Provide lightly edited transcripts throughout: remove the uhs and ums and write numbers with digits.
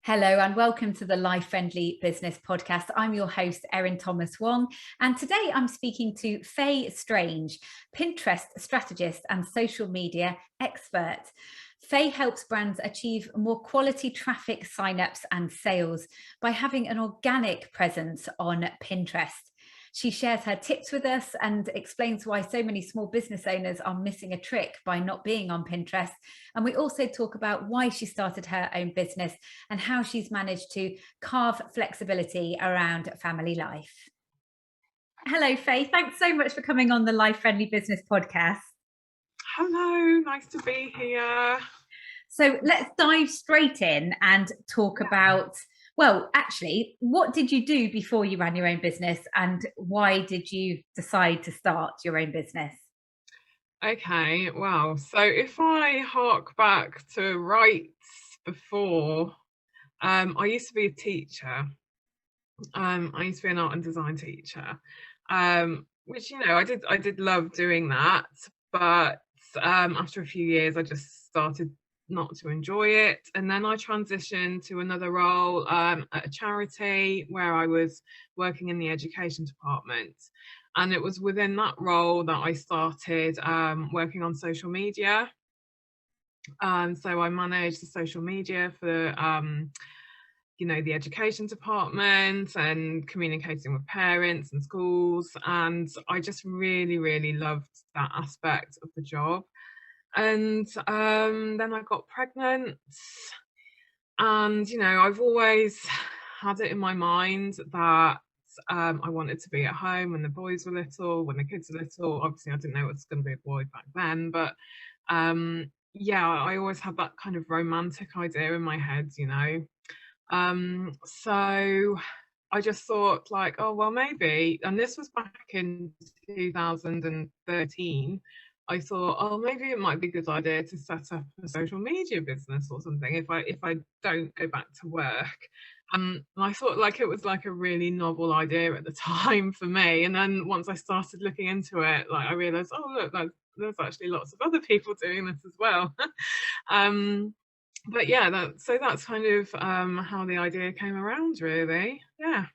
Hello and welcome to the Life Friendly Business Podcast. I'm your host, Erin Thomas Wong, and today I'm speaking to Faye Strange, Pinterest strategist and social media expert. Faye helps brands achieve more quality traffic signups and sales by having an organic presence on Pinterest. She shares her tips with us and explains why so many small business owners are missing a trick by not being on Pinterest. And we also talk about why she started her own business and how she's managed to carve flexibility around family life. Hello, Faye. Thanks so much for coming on the Life Friendly Business Podcast. Hello, nice to be here. So let's dive straight in and talk about, well, actually, what did you do before you ran your own business and why did you decide to start your own business? Okay, well, so if I hark back to right before, I used to be a teacher. I used to be an art and design teacher, which I did love doing that, but after a few years, I just started not to enjoy it, and then I transitioned to another role at a charity where I was working in the education department, and it was within that role that I started working on social media. So I managed the social media for the education department and communicating with parents and schools. And I just really, really loved that aspect of the job. And then I got pregnant. And, I've always had it in my mind that I wanted to be at home when the boys were little, when the kids were little. Obviously, I didn't know it was going to be a boy back then. But yeah, I always had that kind of romantic idea in my head. So I just thought like, oh, well, maybe, and this was back in 2013. I thought, oh, maybe it might be a good idea to set up a social media business or something if I don't go back to work. And I thought like it was like a really novel idea at the time for me. And then once I started looking into it, like I realized, oh, look, there's actually lots of other people doing this as well. um, but yeah, that's kind of how the idea came around, really. Yeah.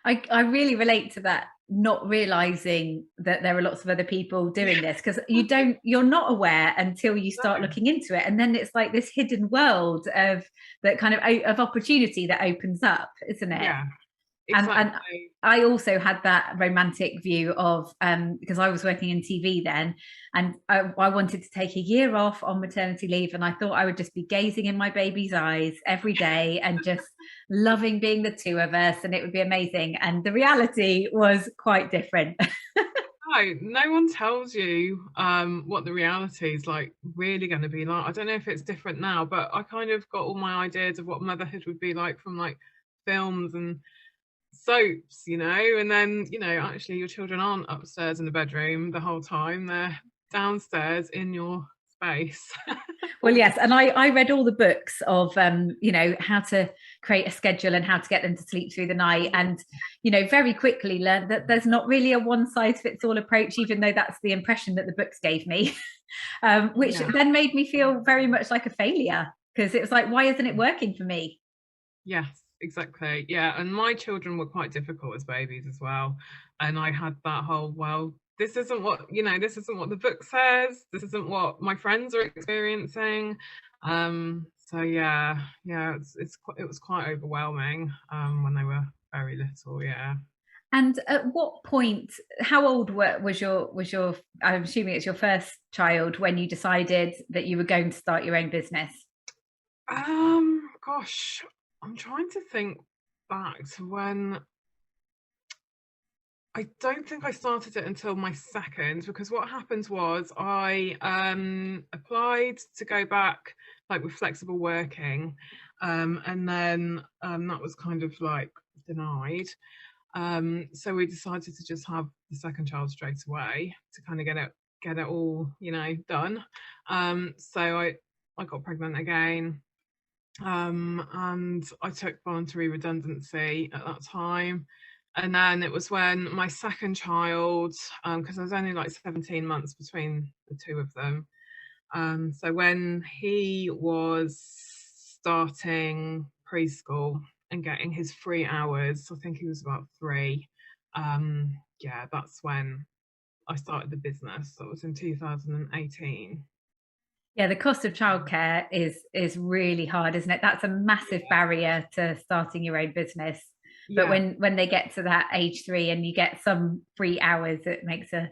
I really relate to that, not realizing that there are lots of other people doing this, because you're not aware until you start No. looking into it, and then it's like this hidden world of that kind of opportunity that opens up, isn't it? Yeah, And exactly. I also had that romantic view of because I was working in TV then, and I wanted to take a year off on maternity leave, and I thought I would just be gazing in my baby's eyes every day and just loving being the two of us, and it would be amazing. And the reality was quite different. No one tells you what the reality is like really going to be like. I don't know if it's different now, but I kind of got all my ideas of what motherhood would be like from like films and soaps, and then, actually your children aren't upstairs in the bedroom the whole time. They're downstairs in your space. Well, yes, and I read all the books of how to create a schedule and how to get them to sleep through the night, and very quickly learned that there's not really a one size fits all approach, even though that's the impression that the books gave me, which Yeah. then made me feel very much like a failure, because it was like, why isn't it working for me? Yes, exactly. Yeah, and my children were quite difficult as babies as well, and I had that whole, well, this isn't what the book says. This isn't what my friends are experiencing. So yeah, it was quite overwhelming when they were very little. Yeah. And at what point, how old was your I'm assuming it's your first child when you decided that you were going to start your own business? Gosh, I'm trying to think back to when. I don't think I started it until my second, because what happened was I applied to go back like with flexible working, and then that was kind of like denied. So we decided to just have the second child straight away to kind of get it all done. So I got pregnant again, and I took voluntary redundancy at that time. And then it was when my second child, because there was only like 17 months between the two of them. So when he was starting preschool and getting his 3 hours. I think he was about 3. Yeah, that's when I started the business. That was in 2018. Yeah, the cost of childcare is really hard, isn't it? That's a massive barrier to starting your own business. But Yeah, when they get to that age 3 and you get some free hours, it makes a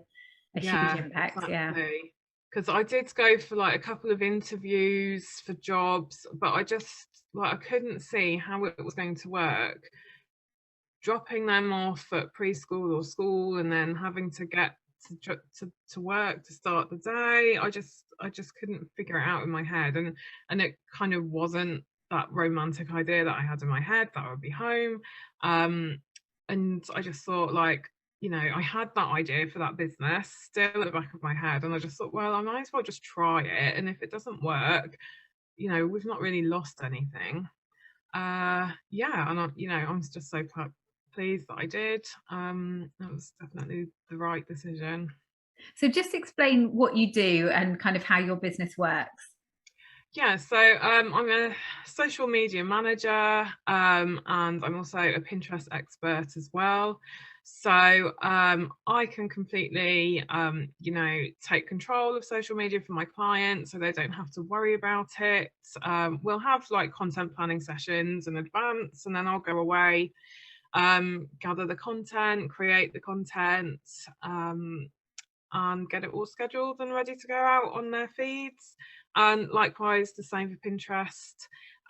huge yeah, impact. Yeah. exactly. Because I did go for like a couple of interviews for jobs, but I just like I couldn't see how it was going to work. Dropping them off at preschool or school and then having to get to work to start the day. I just couldn't figure it out in my head, and it kind of wasn't that romantic idea that I had in my head that I would be home. And I just thought, like, I had that idea for that business still at the back of my head, and I just thought, well, I might as well just try it, and if it doesn't work, we've not really lost anything. Yeah, and I'm just so pleased that I did. That was definitely the right decision. So just explain what you do and kind of how your business works. Yeah, so I'm a social media manager, and I'm also a Pinterest expert as well. So I can completely, take control of social media for my clients, so they don't have to worry about it. We'll have like content planning sessions in advance, and then I'll go away, gather the content, create the content, and get it all scheduled and ready to go out on their feeds. And likewise, the same for Pinterest.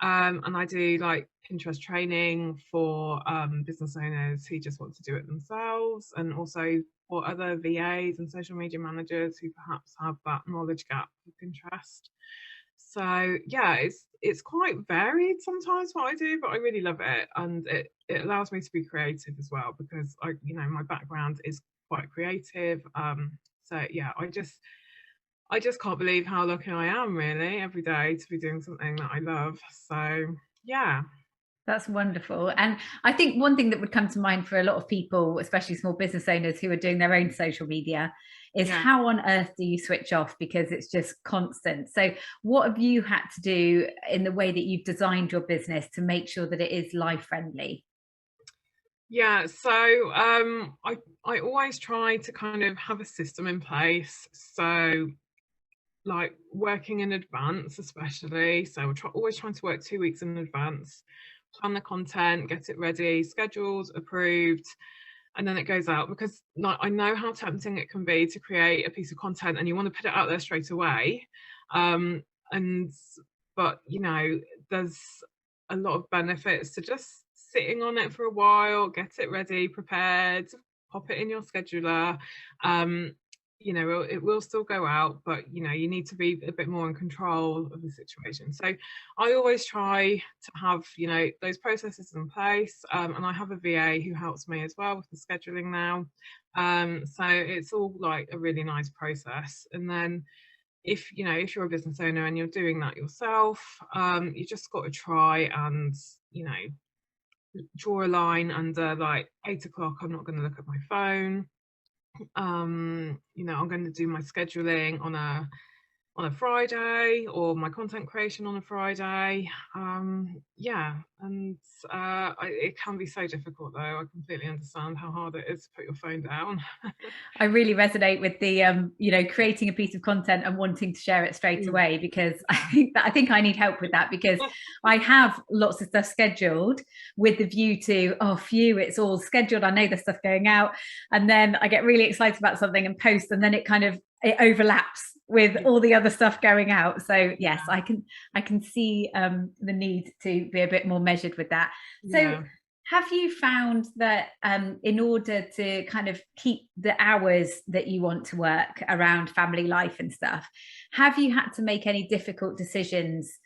And I do like Pinterest training for business owners who just want to do it themselves, and also for other VAs and social media managers who perhaps have that knowledge gap with Pinterest. So yeah, it's quite varied sometimes what I do, but I really love it, and it allows me to be creative as well, because my background is quite creative. So yeah, I just can't believe how lucky I am, really, every day to be doing something that I love. So yeah. That's wonderful. And I think one thing that would come to mind for a lot of people, especially small business owners who are doing their own social media, is Yeah. how on earth do you switch off, because it's just constant. So what have you had to do in the way that you've designed your business to make sure that it is life friendly? Yeah, so I always try to kind of have a system in place. So like working in advance, especially. So we're always trying to work 2 weeks in advance, plan the content, get it ready, scheduled, approved, and then it goes out, because like, I know how tempting it can be to create a piece of content and you want to put it out there straight away. Um, and but there's a lot of benefits to just sitting on it for a while, get it ready, prepared, pop it in your scheduler. um, it will still go out, but you need to be a bit more in control of the situation. So I always try to have those processes in place, and I have a VA who helps me as well with the scheduling now. So it's all like a really nice process. And then if you're a business owner and you're doing that yourself, you just got to try and draw a line under like 8 o'clock. I'm not going to look at my phone. I'm going to do my scheduling on a Friday, or my content creation on a Friday. Yeah, and it can be so difficult, though. I completely understand how hard it is to put your phone down. I really resonate with the creating a piece of content and wanting to share it straight Mm. away, because I think I need help with that, because I have lots of stuff scheduled with the view to, oh phew, it's all scheduled, I know there's stuff going out, and then I get really excited about something and post, and then it overlaps with all the other stuff going out. So yes, I can see the need to be a bit more measured with that. So Yeah. have you found that in order to kind of keep the hours that you want to work around family life and stuff, have you had to make any difficult decisions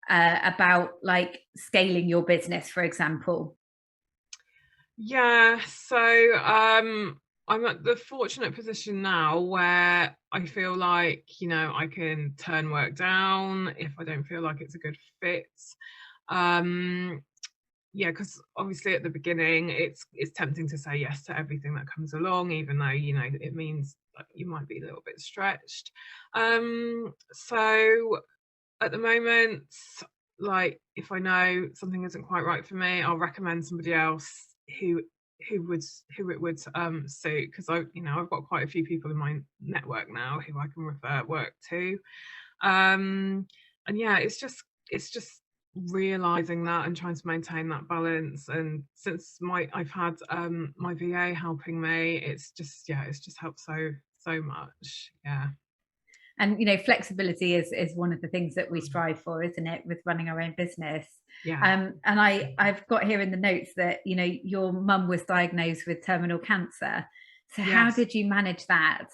about like scaling your business, for example? Yeah, so I'm at the fortunate position now where I feel like, I can turn work down if I don't feel like it's a good fit. Um, yeah, because obviously at the beginning it's tempting to say yes to everything that comes along, even though it means that you might be a little bit stretched. So at the moment, like if I know something isn't quite right for me, I'll recommend somebody else who who it would suit, because I've got quite a few people in my network now who I can refer work to. And yeah, it's just realizing that and trying to maintain that balance. And since I've had my VA helping me, it's just helped so much. Yeah. And flexibility is one of the things that we strive for, isn't it, with running our own business. Yeah. And I've got here in the notes that your mum was diagnosed with terminal cancer. So how Yes. did you manage that?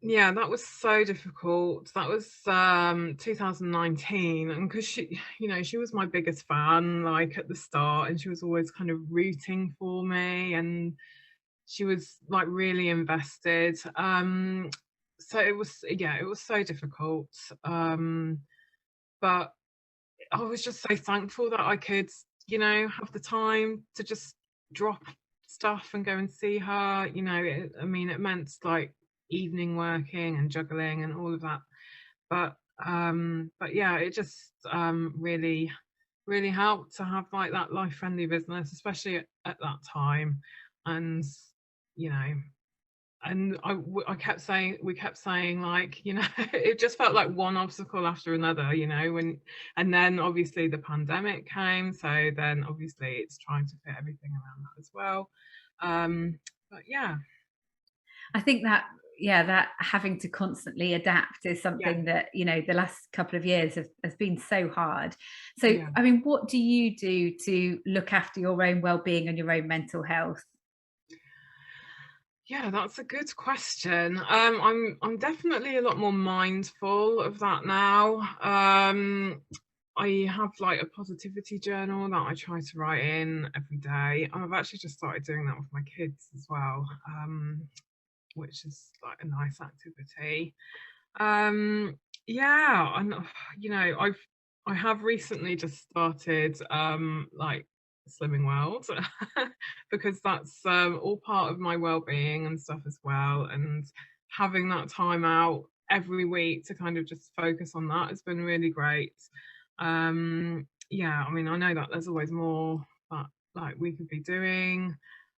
Yeah, that was so difficult. That was 2019, and because she was my biggest fan, like at the start, and she was always kind of rooting for me, and she was like really invested. So it was so difficult. But I was just so thankful that I could, have the time to just drop stuff and go and see her. I mean, it meant like evening working and juggling and all of that. But yeah, it just really, really helped to have like that life friendly business, especially at that time. And you know, and I kept saying, we kept saying, like, it just felt like one obstacle after another, and then obviously the pandemic came, so then obviously it's trying to fit everything around that as well. But yeah. I think that, yeah, that having to constantly adapt is Yeah. something that, the last couple of years has been so hard. So, Yeah. I mean, what do you do to look after your own well-being and your own mental health? Yeah, that's a good question. I'm definitely a lot more mindful of that now. I have like a positivity journal that I try to write in every day. And I've actually just started doing that with my kids as well, which is like a nice activity. Yeah, and I have recently just started like Slimming World because that's all part of my well-being and stuff as well. And having that time out every week to kind of just focus on that has been really great. Yeah, I mean, I know that there's always more that like we could be doing.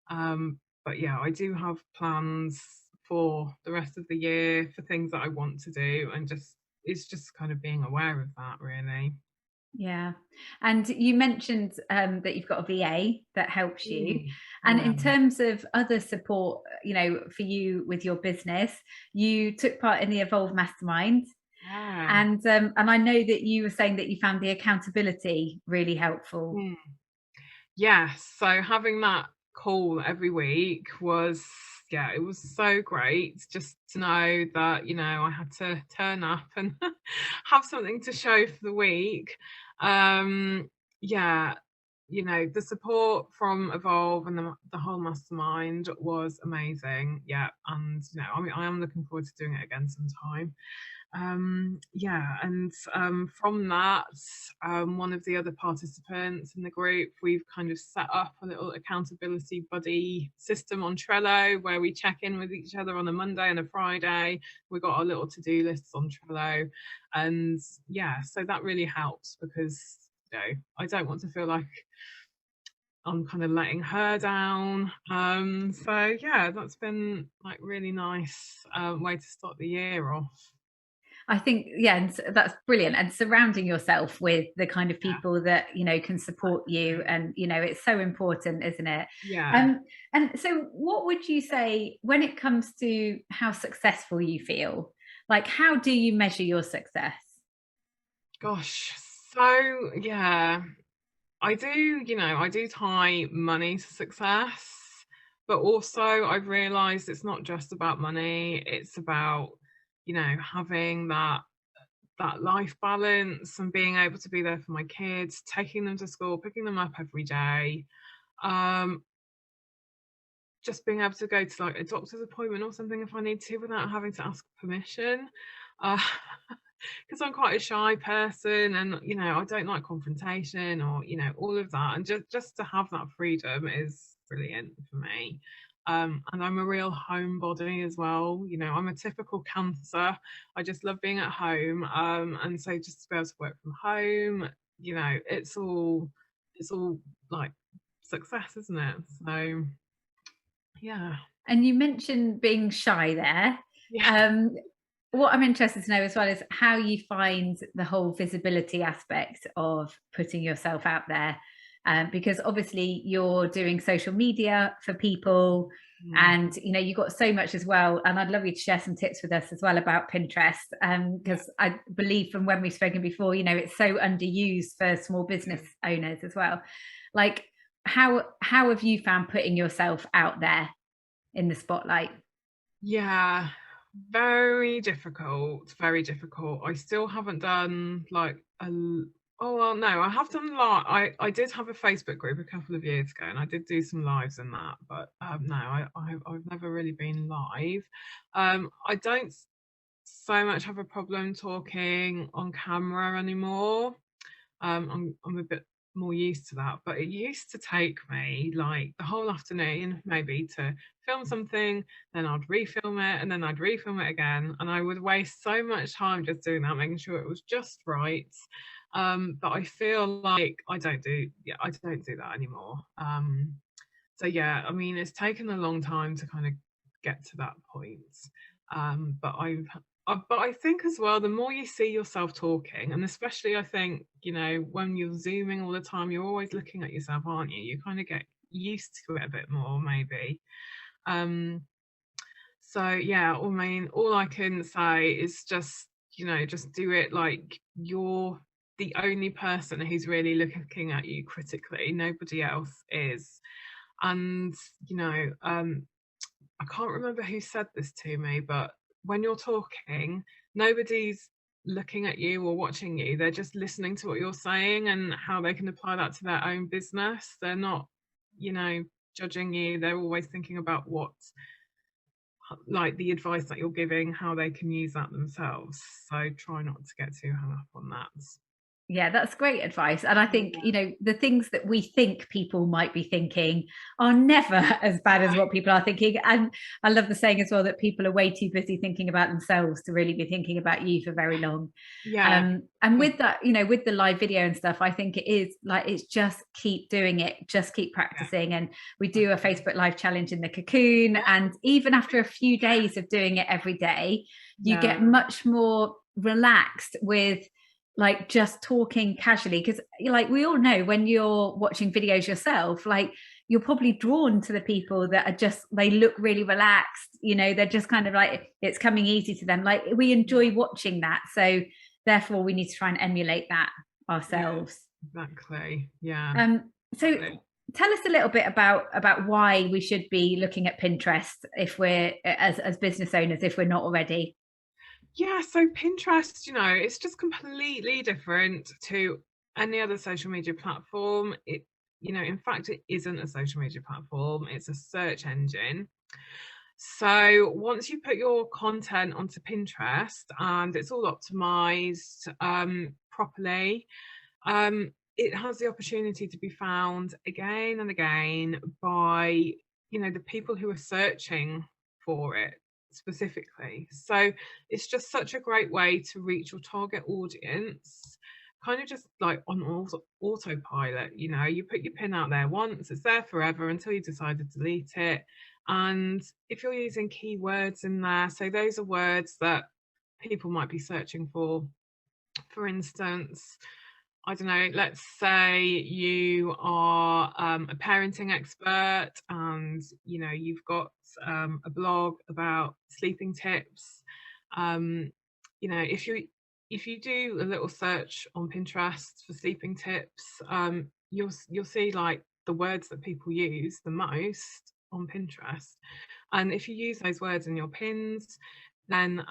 But yeah, I do have plans for the rest of the year for things that I want to do, and it's just kind of being aware of that, really. Yeah. And you mentioned that you've got a VA that helps you. Mm, And yeah. in terms of other support, for you with your business, you took part in the Evolve Mastermind. Yeah. And I know that you were saying that you found the accountability really helpful. Mm. Yes, so having that call every week was, yeah, it was so great just to know that, I had to turn up and have something to show for the week. Yeah, the support from Evolve and the whole mastermind was amazing. Yeah, and I mean, I am looking forward to doing it again sometime. Yeah, and from that, one of the other participants in the group, we've kind of set up a little accountability buddy system on Trello where we check in with each other on a Monday and a Friday. We got our little to-do lists on Trello, and yeah, so that really helps because I don't want to feel like I'm kind of letting her down. So yeah, that's been like really nice way to start the year off. I think, yeah, and that's brilliant. And surrounding yourself with the kind of Yeah, people that can support you, exactly. and it's so important, isn't it? Yeah. And so, what would you say when it comes to how successful you feel? Like, how do you measure your success? Gosh. So yeah, I do tie money to success, but also I've realized it's not just about money, it's about, having that life balance and being able to be there for my kids, taking them to school, picking them up every day. Um, just being able to go to like a doctor's appointment or something if I need to without having to ask permission. Uh, because I'm quite a shy person, and I don't like confrontation or all of that, and just to have that freedom is brilliant for me. And I'm a real homebody as well. I'm a typical Cancer. I just love being at home, and so just to be able to work from home, you know, it's all like success, isn't it? So yeah. And you mentioned being shy there. Yeah. Um, what I'm interested to know as well is how you find the whole visibility aspect of putting yourself out there. Because obviously you're doing social media for people, Mm. and you know you've got so much as well, and I'd love you to share some tips with us as well about Pinterest, because I believe from when we've spoken before, you know, it's so underused for small business owners as well. Like, how have you found putting yourself out there in the spotlight? Yeah, very difficult, very difficult. I still haven't done like oh well, no, I have done I did have a Facebook group a couple of years ago, and I did do some lives in that, but no, I've never really been live. I don't so much have a problem talking on camera anymore. I'm a bit more used to that, but it used to take me like the whole afternoon maybe to film something, then I'd refilm it, and then I'd refilm it again, and I would waste so much time just doing that, making sure it was just right. But I feel like I don't do that anymore. So yeah, I mean, it's taken a long time to kind of get to that point. But I think as well, the more you see yourself talking, and especially I think, you know, when you're zooming all the time, you're always looking at yourself, aren't you? You kind of get used to it a bit more, maybe. Um, so yeah, I mean, all I can say is just, you know, just do it like you're the only person who's really looking at you critically. Nobody else is. And, you know, I can't remember who said this to me, but when you're talking, nobody's looking at you or watching you. They're just listening to what you're saying and how they can apply that to their own business. They're not, you know, judging you. They're always thinking about what, like the advice that you're giving, how they can use that themselves. So try not to get too hung up on that. Yeah, that's great advice. And I think, you know, the things that we think people might be thinking are never as bad as what people are thinking. And I love the saying as well that people are way too busy thinking about themselves to really be thinking about you for very long. Yeah. And with that, you know, with the live video and stuff, I think it is like, it's just keep doing it, just keep Yeah. practicing. And we do a Facebook Live challenge in the Cocoon. And even after a few days of doing it every day, you Yeah. get much more relaxed with like just talking casually, because like we all know when you're watching videos yourself, like you're probably drawn to the people that are just, they look really relaxed, you know, they're just kind of like it's coming easy to them, like we enjoy watching that, so therefore we need to try and emulate that ourselves. Exactly. Yeah. So tell us a little bit about why we should be looking at Pinterest if we're as business owners, if we're not already. Yeah, so Pinterest, you know, it's just completely different to any other social media platform. It, you know, in fact, it isn't a social media platform, it's a search engine. So once you put your content onto Pinterest and it's all optimized properly, it has the opportunity to be found again and again by, you know, the people who are searching for it specifically. So it's just such a great way to reach your target audience, kind of just like on autopilot. You know, you put your pin out there once, it's there forever until you decide to delete it. And if you're using keywords in there, so those are words that people might be searching for instance, I don't know, let's say you are a parenting expert and you know you've got a blog about sleeping tips. Um, you know, if you do a little search on Pinterest for sleeping tips, you'll see like the words that people use the most on Pinterest. And if you use those words in your pins, then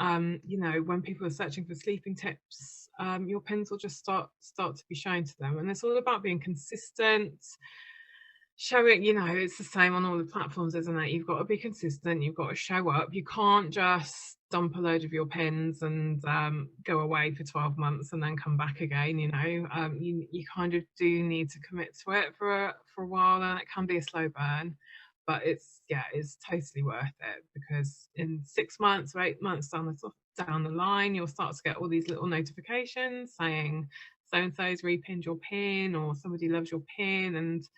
you know, when people are searching for sleeping tips, your pins will just start to be shown to them. And it's all about being consistent, showing, you know, it's the same on all the platforms, isn't it? You've got to be consistent, you've got to show up. You can't just dump a load of your pins and go away for 12 months and then come back again. You know, you kind of do need to commit to it for a while, and it can be a slow burn, but it's totally worth it, because in 6 months or 8 months down the line, you'll start to get all these little notifications saying so and so's repinned your pin, or somebody loves your pin, and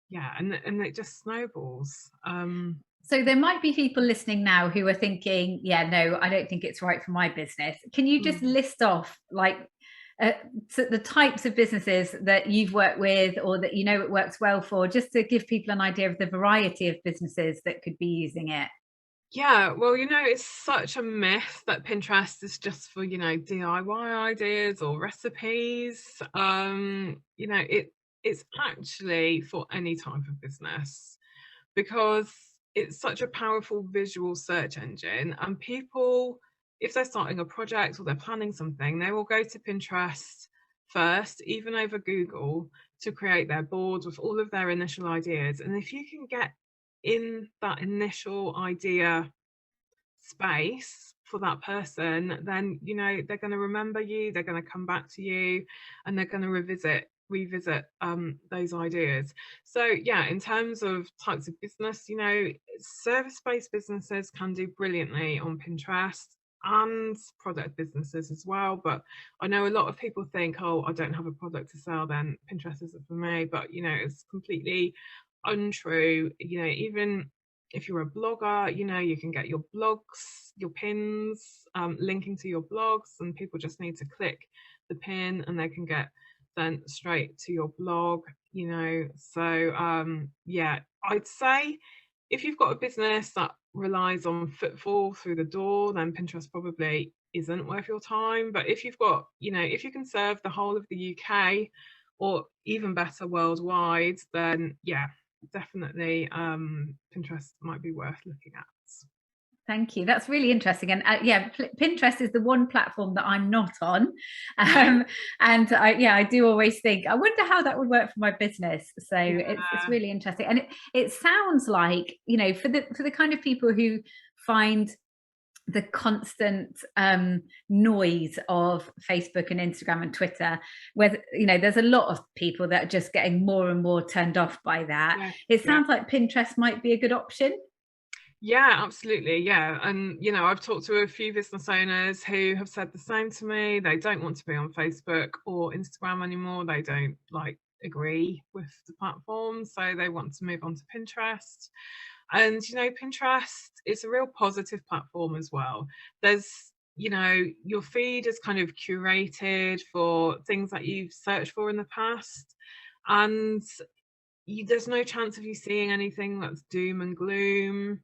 yeah, and it just snowballs. So there might be people listening now who are thinking, yeah, no, I don't think it's right for my business. Can you just list off like so the types of businesses that you've worked with or that you know it works well for, just to give people an idea of the variety of businesses that could be using it? Yeah, well, it's such a myth that Pinterest is just for, DIY ideas or recipes. It's actually for any type of business, because it's such a powerful visual search engine, and people, if they're starting a project or they're planning something, they will go to Pinterest first, even over Google, to create their boards with all of their initial ideas. And if you can get in that initial idea space for that person, then they're going to remember you, they're going to come back to you, and they're going to revisit those ideas. So yeah, in terms of types of business, service-based businesses can do brilliantly on Pinterest, and product businesses as well. But I know a lot of people think, oh, I don't have a product to sell, then Pinterest isn't for me. But it's completely untrue. Even if you're a blogger, you can get your blogs, your pins, linking to your blogs, and people just need to click the pin and they can get sent straight to your blog. So yeah, I'd say if you've got a business that relies on footfall through the door, then Pinterest probably isn't worth your time. But if you've got, if you can serve the whole of the UK, or even better, worldwide, then yeah, definitely Pinterest might be worth looking at. Thank you. That's really interesting. And yeah, Pinterest is the one platform that I'm not on. And I do always think, I wonder how that would work for my business. So it's really interesting. And it sounds like, for the kind of people who find the constant noise of Facebook and Instagram and Twitter, where there's a lot of people that are just getting more and more turned off by that. It sounds like Pinterest might be a good option. Yeah, absolutely. Yeah. And, I've talked to a few business owners who have said the same to me. They don't want to be on Facebook or Instagram anymore. They don't agree with the platform. So they want to move on to Pinterest. And, Pinterest is a real positive platform as well. There's, your feed is kind of curated for things that you've searched for in the past. And there's no chance of you seeing anything that's doom and gloom.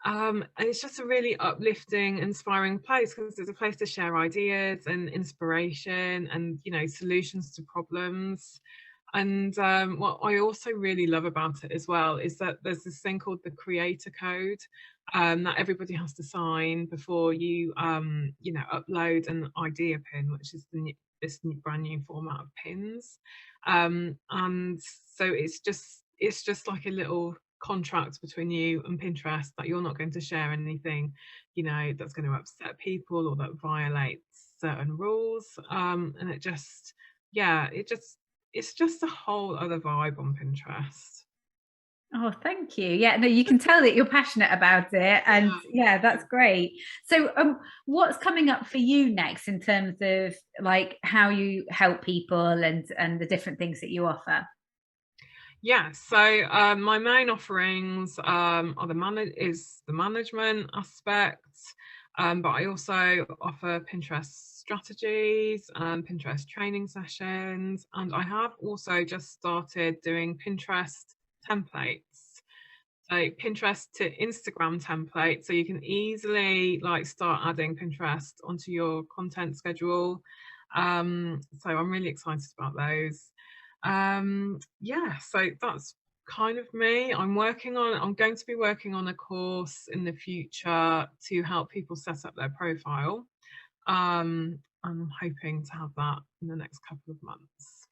And it's just a really uplifting, inspiring place, because it's a place to share ideas and inspiration and solutions to problems. And what I also really love about it as well is that there's this thing called the creator code that everybody has to sign before you upload an idea pin, which is this brand new format of pins. And so it's just like a little contract between you and Pinterest that you're not going to share anything that's going to upset people or that violates certain rules. And it's just a whole other vibe on Pinterest. Oh, thank you. Yeah, no, you can tell that you're passionate about it, and yeah, that's great. So what's coming up for you next in terms of how you help people and the different things that you offer? Yeah, so my main offerings are the management aspect, but I also offer Pinterest strategies and Pinterest training sessions, and I have also just started doing Pinterest templates. So Pinterest to Instagram template, so you can easily start adding Pinterest onto your content schedule. So I'm really excited about those. So that's kind of me. I'm going to be working on a course in the future to help people set up their profile. I'm hoping to have that in the next couple of months.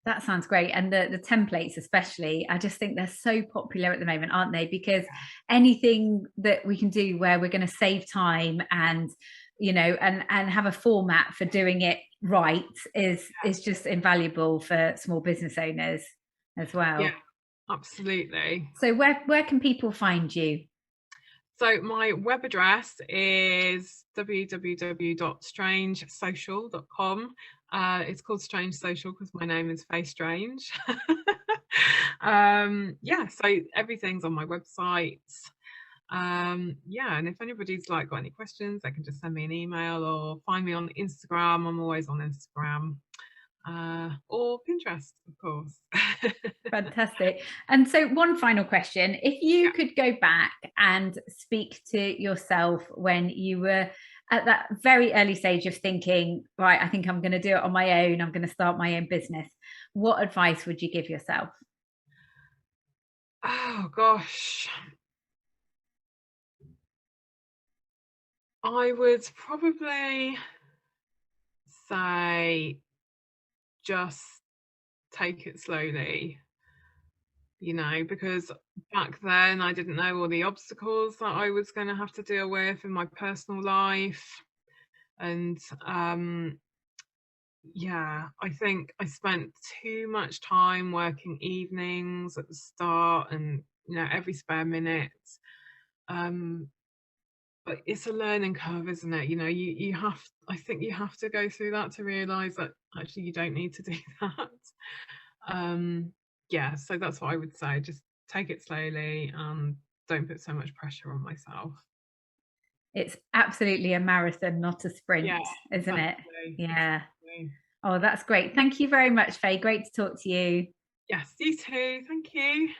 That sounds great. And the templates especially, I just think they're so popular at the moment, aren't they? Because anything that we can do where we're going to save time and and have a format for doing it right is just invaluable for small business owners as well. Yeah, absolutely. So where can people find you? So my web address is www.strangesocial.com. It's called Strange Social because my name is Faye Strange. Yeah, so everything's on my website. Yeah, and if anybody's like got any questions, they can just send me an email or find me on Instagram. I'm always on Instagram, or Pinterest, of course. Fantastic. And so one final question, if you Yeah. could go back and speak to yourself when you were at that very early stage of thinking, right, I think I'm going to do it on my own, I'm going to start my own business, what advice would you give yourself? Oh gosh. I would probably say just take it slowly, because back then I didn't know all the obstacles that I was going to have to deal with in my personal life. And yeah, I think I spent too much time working evenings at the start and, every spare minute. Um, but it's a learning curve, isn't it? I think you have to go through that to realize that actually you don't need to do that. Yeah, so that's what I would say. Just take it slowly and don't put so much pressure on myself. It's absolutely a marathon, not a Yeah, sprint, isn't it? exactly. Yeah. Exactly. Oh, that's great. Thank you very much, Faye. Great to talk to you. Yes, you too. Thank you.